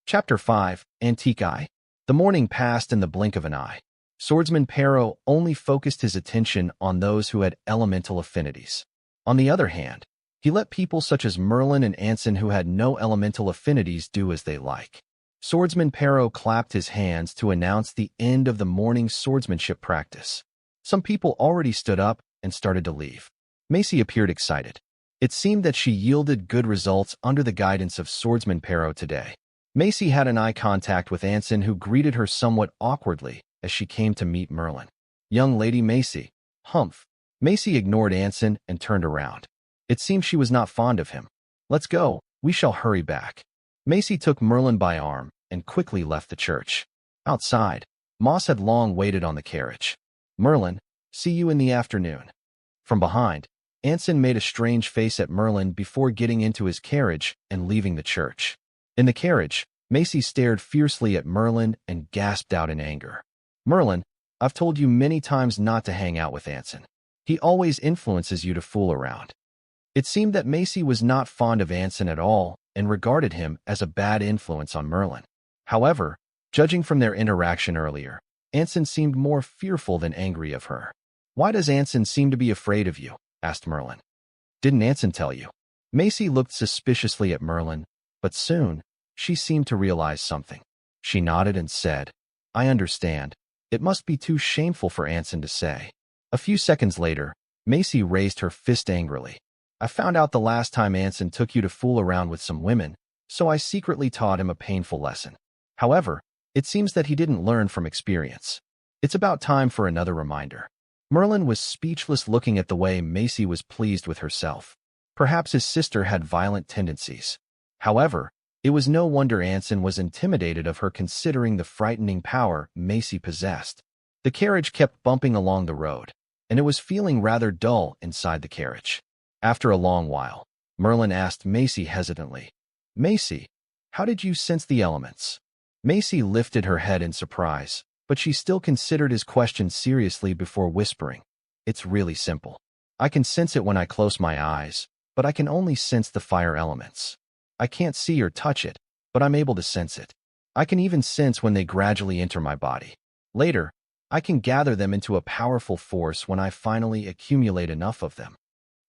Chapter 5, Isekai. The morning passed in the blink of an eye. Swordsman Pero only focused his attention on those who had elemental affinities. On the other hand, he let people such as Merlin and Anson who had no elemental affinities do as they like. Swordsman Pero clapped his hands to announce the end of the morning's swordsmanship practice. Some people already stood up and started to leave. Macy appeared excited. It seemed that she yielded good results under the guidance of Swordsman Pero today. Macy had an eye contact with Anson, who greeted her somewhat awkwardly as she came to meet Merlin. "Young Lady Macy." Humph. Macy ignored Anson and turned around. It seemed she was not fond of him. "Let's go. We shall hurry back." Macy took Merlin by arm and quickly left the church. Outside, Moss had long waited on the carriage. "Merlin, see you in the afternoon." From behind, Anson made a strange face at Merlin before getting into his carriage and leaving the church. In the carriage, Macy stared fiercely at Merlin and gasped out in anger. "Merlin, I've told you many times not to hang out with Anson. He always influences you to fool around." It seemed that Macy was not fond of Anson at all and regarded him as a bad influence on Merlin. However, judging from their interaction earlier, Anson seemed more fearful than angry of her. "Why does Anson seem to be afraid of you?" asked Merlin. "Didn't Anson tell you?" Macy looked suspiciously at Merlin, but soon, she seemed to realize something. She nodded and said, "I understand. It must be too shameful for Anson to say." A few seconds later, Macy raised her fist angrily. "I found out the last time Anson took you to fool around with some women, so I secretly taught him a painful lesson. However, it seems that he didn't learn from experience. It's about time for another reminder." Merlin was speechless, looking at the way Macy was pleased with herself. Perhaps his sister had violent tendencies. However, it was no wonder Anson was intimidated of her, considering the frightening power Macy possessed. The carriage kept bumping along the road, and it was feeling rather dull inside the carriage. After a long while, Merlin asked Macy hesitantly, "Macy, how did you sense the elements?" Macy lifted her head in surprise, but she still considered his question seriously before whispering, "It's really simple. I can sense it when I close my eyes, but I can only sense the fire elements. I can't see or touch it, but I'm able to sense it. I can even sense when they gradually enter my body. Later, I can gather them into a powerful force when I finally accumulate enough of them."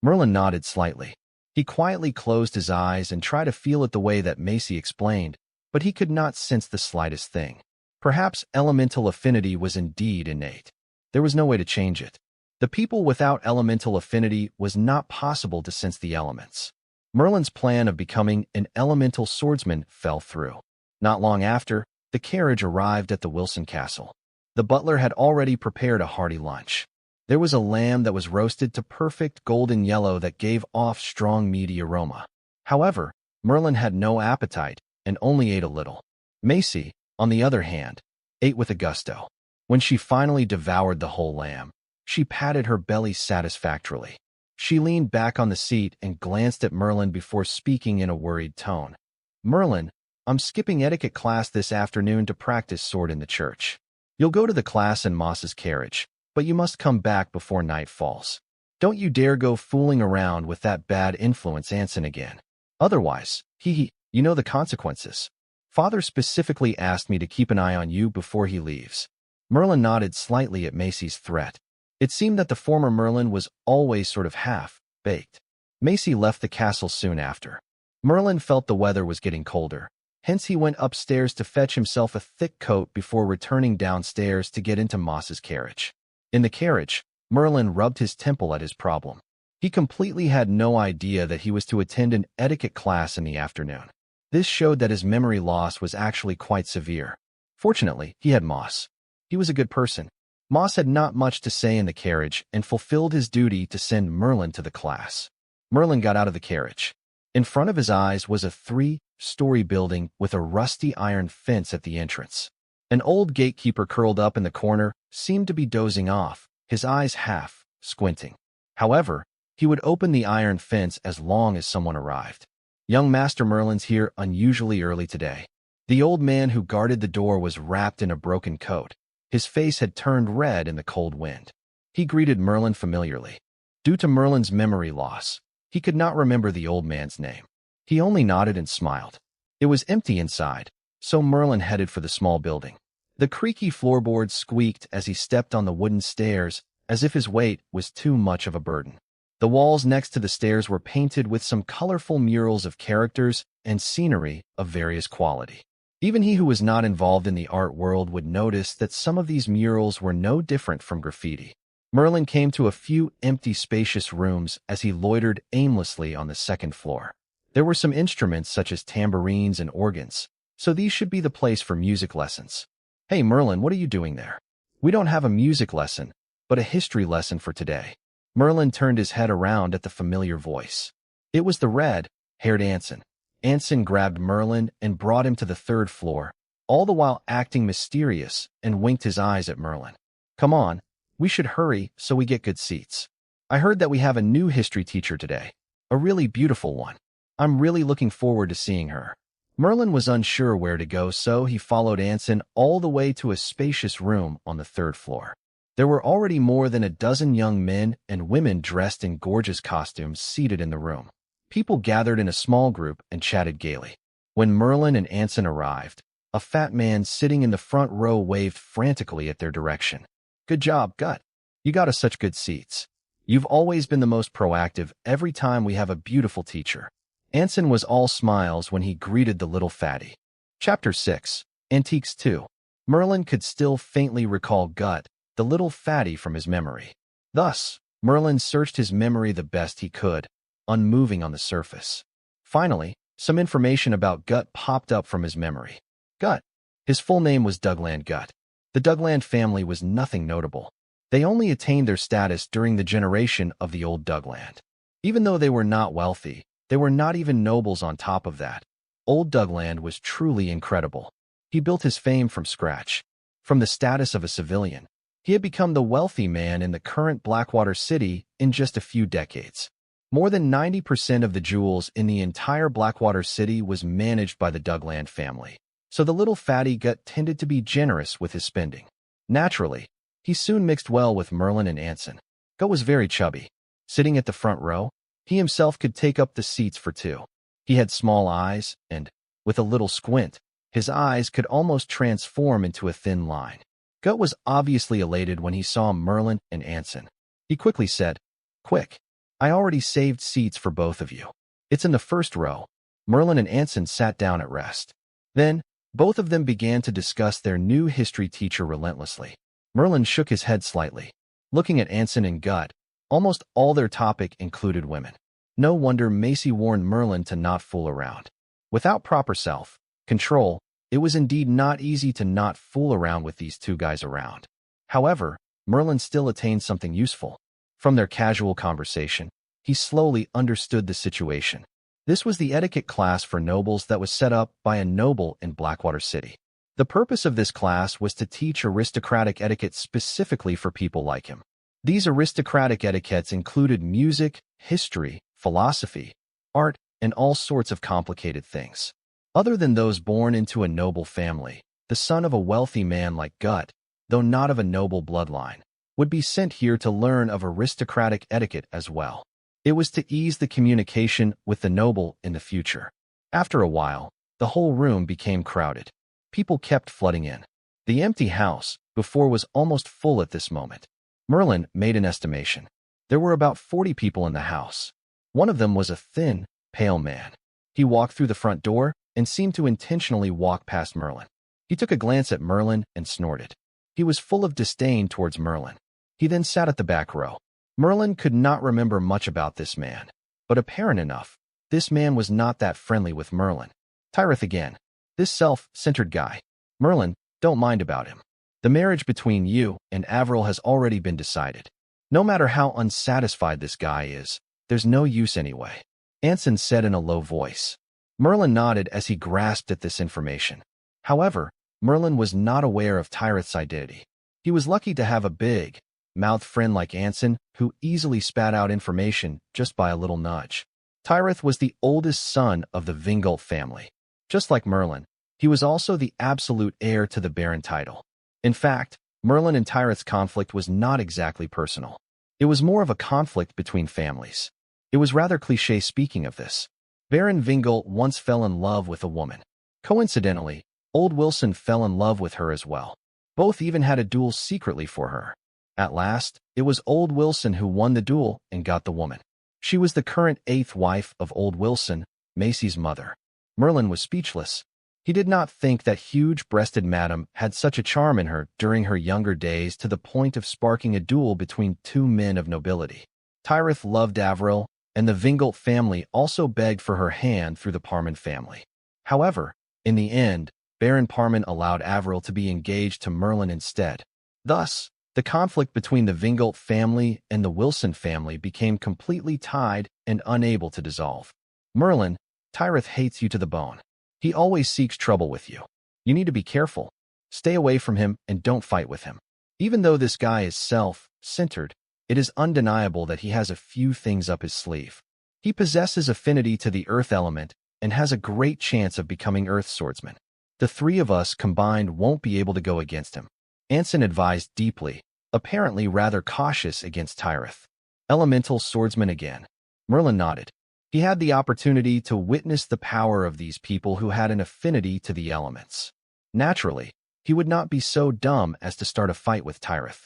Merlin nodded slightly. He quietly closed his eyes and tried to feel it the way that Macy explained, but he could not sense the slightest thing. Perhaps elemental affinity was indeed innate. There was no way to change it. The people without elemental affinity was not possible to sense the elements. Merlin's plan of becoming an elemental swordsman fell through. Not long after, the carriage arrived at the Wilson castle. The butler had already prepared a hearty lunch. There was a lamb that was roasted to perfect golden yellow that gave off strong meaty aroma. However, Merlin had no appetite and only ate a little. Macy, on the other hand, ate with a gusto. When she finally devoured the whole lamb, she patted her belly satisfactorily. She leaned back on the seat and glanced at Merlin before speaking in a worried tone. "Merlin, I'm skipping etiquette class this afternoon to practice sword in the church. You'll go to the class in Moss's carriage, but you must come back before night falls. Don't you dare go fooling around with that bad influence Anson again. Otherwise, you know the consequences. Father specifically asked me to keep an eye on you before he leaves." Merlin nodded slightly at Macy's threat. It seemed that the former Merlin was always sort of half-baked. Macy left the castle soon after. Merlin felt the weather was getting colder, hence he went upstairs to fetch himself a thick coat before returning downstairs to get into Moss's carriage. In the carriage, Merlin rubbed his temple at his problem. He completely had no idea that he was to attend an etiquette class in the afternoon. This showed that his memory loss was actually quite severe. Fortunately, he had Moss. He was a good person. Moss had not much to say in the carriage and fulfilled his duty to send Merlin to the class. Merlin got out of the carriage. In front of his eyes was a 3-story building with a rusty iron fence at the entrance. An old gatekeeper curled up in the corner seemed to be dozing off, his eyes half squinting. However, he would open the iron fence as long as someone arrived. "Young Master Merlin's here unusually early today." The old man who guarded the door was wrapped in a broken coat. His face had turned red in the cold wind. He greeted Merlin familiarly. Due to Merlin's memory loss, he could not remember the old man's name. He only nodded and smiled. It was empty inside, so Merlin headed for the small building. The creaky floorboards squeaked as he stepped on the wooden stairs, as if his weight was too much of a burden. The walls next to the stairs were painted with some colorful murals of characters and scenery of various quality. Even he who was not involved in the art world would notice that some of these murals were no different from graffiti. Merlin came to a few empty, spacious rooms as he loitered aimlessly on the second floor. There were some instruments such as tambourines and organs, so these should be the place for music lessons. "Hey Merlin, what are you doing there?" "We don't have a music lesson, but a history lesson for today." Merlin turned his head around at the familiar voice. It was the red-haired Anson. Anson grabbed Merlin and brought him to the third floor, all the while acting mysterious, and winked his eyes at Merlin. "Come on, we should hurry so we get good seats. I heard that we have a new history teacher today, a really beautiful one. I'm really looking forward to seeing her." Merlin was unsure where to go, so he followed Anson all the way to a spacious room on the third floor. There were already more than a dozen young men and women dressed in gorgeous costumes seated in the room. People gathered in a small group and chatted gaily. When Merlin and Anson arrived, a fat man sitting in the front row waved frantically at their direction. "Good job, Gut. You got us such good seats. You've always been the most proactive every time we have a beautiful teacher." Anson was all smiles when he greeted the little fatty. Chapter 6. Antiques 2. Merlin could still faintly recall Gut, the little fatty, from his memory. Thus, Merlin searched his memory the best he could, unmoving on the surface. Finally, some information about Gut popped up from his memory. Gut. His full name was Dougland Gut. The Dougland family was nothing notable. They only attained their status during the generation of the old Dougland. Even though they were not wealthy, they were not even nobles on top of that. Old Dougland was truly incredible. He built his fame from scratch. From the status of a civilian, he had become the wealthy man in the current Blackwater City in just a few decades. More than 90% of the jewels in the entire Blackwater City was managed by the Dougland family, so the little fatty Gut tended to be generous with his spending. Naturally, he soon mixed well with Merlin and Anson. Gut was very chubby. Sitting at the front row, he himself could take up the seats for two. He had small eyes, and, with a little squint, his eyes could almost transform into a thin line. Gut was obviously elated when he saw Merlin and Anson. He quickly said, "Quick, I already saved seats for both of you. It's in the first row." Merlin and Anson sat down at rest. Then, both of them began to discuss their new history teacher relentlessly. Merlin shook his head slightly. Looking at Anson and Gut, almost all their topic included women. No wonder Macy warned Merlin to not fool around. Without proper self-control, it was indeed not easy to not fool around with these two guys around. However, Merlin still attained something useful. From their casual conversation, he slowly understood the situation. This was the etiquette class for nobles that was set up by a noble in Blackwater City. The purpose of this class was to teach aristocratic etiquette specifically for people like him. These aristocratic etiquettes included music, history, philosophy, art, and all sorts of complicated things. Other than those born into a noble family, the son of a wealthy man like Gut, though not of a noble bloodline, would be sent here to learn of aristocratic etiquette as well. It was to ease the communication with the noble in the future. After a while, the whole room became crowded. People kept flooding in. The empty house before was almost full at this moment. Merlin made an estimation. There were about 40 people in the house. One of them was a thin, pale man. He walked through the front door and seemed to intentionally walk past Merlin. He took a glance at Merlin and snorted. He was full of disdain towards Merlin. He then sat at the back row. Merlin could not remember much about this man, but apparent enough, this man was not that friendly with Merlin. Tyreth again. This self-centered guy. Merlin, don't mind about him. The marriage between you and Avril has already been decided. No matter how unsatisfied this guy is, there's no use anyway. Anson said in a low voice. Merlin nodded as he grasped at this information. However, Merlin was not aware of Tyreth's identity. He was lucky to have a big-mouthed friend like Anson who easily spat out information just by a little nudge. Tyreth was the oldest son of the Vingult family. Just like Merlin, he was also the absolute heir to the Baron title. In fact, Merlin and Tyreth's conflict was not exactly personal. It was more of a conflict between families. It was rather cliché speaking of this. Baron Vingult once fell in love with a woman. Coincidentally, Old Wilson fell in love with her as well. Both even had a duel secretly for her. At last, it was Old Wilson who won the duel and got the woman. She was the current 8th wife of Old Wilson, Macy's mother. Merlin was speechless. He did not think that huge-breasted madam had such a charm in her during her younger days to the point of sparking a duel between two men of nobility. Tyrith loved Avril, and the Vingalt family also begged for her hand through the Parman family. However, in the end, Baron Parman allowed Avril to be engaged to Merlin instead. Thus, the conflict between the Vingalt family and the Wilson family became completely tied and unable to dissolve. Merlin, Tyrith hates you to the bone. He always seeks trouble with you. You need to be careful. Stay away from him and don't fight with him. Even though this guy is self-centered, it is undeniable that he has a few things up his sleeve. He possesses affinity to the earth element and has a great chance of becoming Earth Swordsman. The three of us combined won't be able to go against him. Anson advised deeply, apparently rather cautious against Tyrith. Elemental Swordsmen again. Merlin nodded. He had the opportunity to witness the power of these people who had an affinity to the elements. Naturally, he would not be so dumb as to start a fight with Tyrith.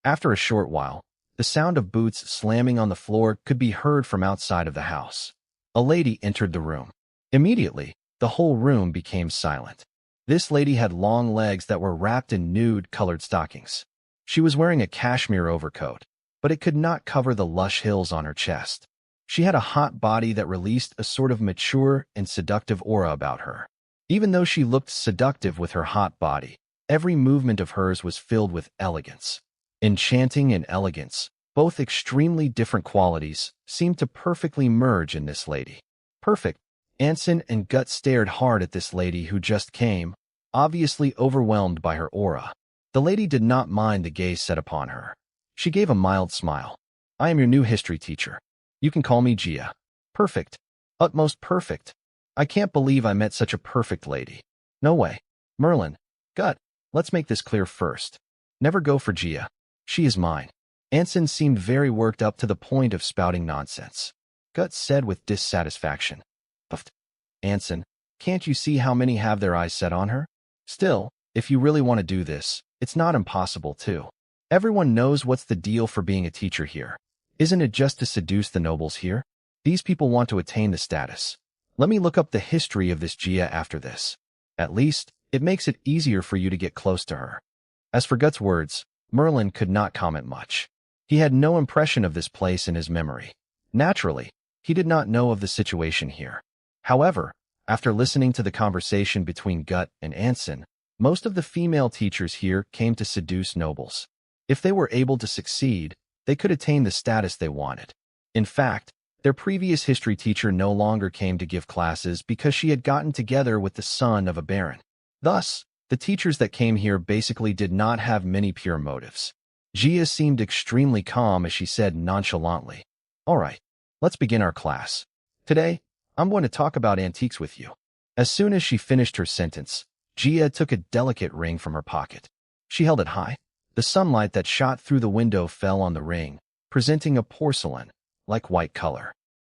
After a short while, the sound of boots slamming on the floor could be heard from outside of the house. A lady entered the room. Immediately, the whole room became silent. This lady had long legs that were wrapped in nude-colored stockings. She was wearing a cashmere overcoat, but it could not cover the lush hills on her chest. She had a hot body that released a sort of mature and seductive aura about her. Even though she looked seductive with her hot body, every movement of hers was filled with elegance. Enchanting and elegance, both extremely different qualities, seemed to perfectly merge in this lady. Perfect. Anson and Gut stared hard at this lady who just came, obviously overwhelmed by her aura. The lady did not mind the gaze set upon her. She gave a mild smile. I am your new history teacher. You can call me Gia. Perfect. Utmost perfect. I can't believe I met such a perfect lady. No way. Merlin. Gut, let's make this clear first. Never go for Gia. She is mine. Anson seemed very worked up to the point of spouting nonsense. Gut said with dissatisfaction. Puffed. Anson, can't you see how many have their eyes set on her? Still, if you really want to do this, it's not impossible too. Everyone knows what's the deal for being a teacher here. Isn't it just to seduce the nobles here? These people want to attain the status. Let me look up the history of this Gia after this. At least, it makes it easier for you to get close to her. As for Gut's words, Merlin could not comment much. He had no impression of this place in his memory. Naturally, he did not know of the situation here. However, after listening to the conversation between Gut and Anson, most of the female teachers here came to seduce nobles. If they were able to succeed, they could attain the status they wanted. In fact, their previous history teacher no longer came to give classes because she had gotten together with the son of a baron. Thus, the teachers that came here basically did not have many pure motives. Gia seemed extremely calm as she said nonchalantly, "All right, let's begin our class. Today, I'm going to talk about antiques with you." As soon as she finished her sentence, Gia took a delicate ring from her pocket. She held it high. The sunlight that shot through the window fell on the ring, presenting a porcelain-like white color.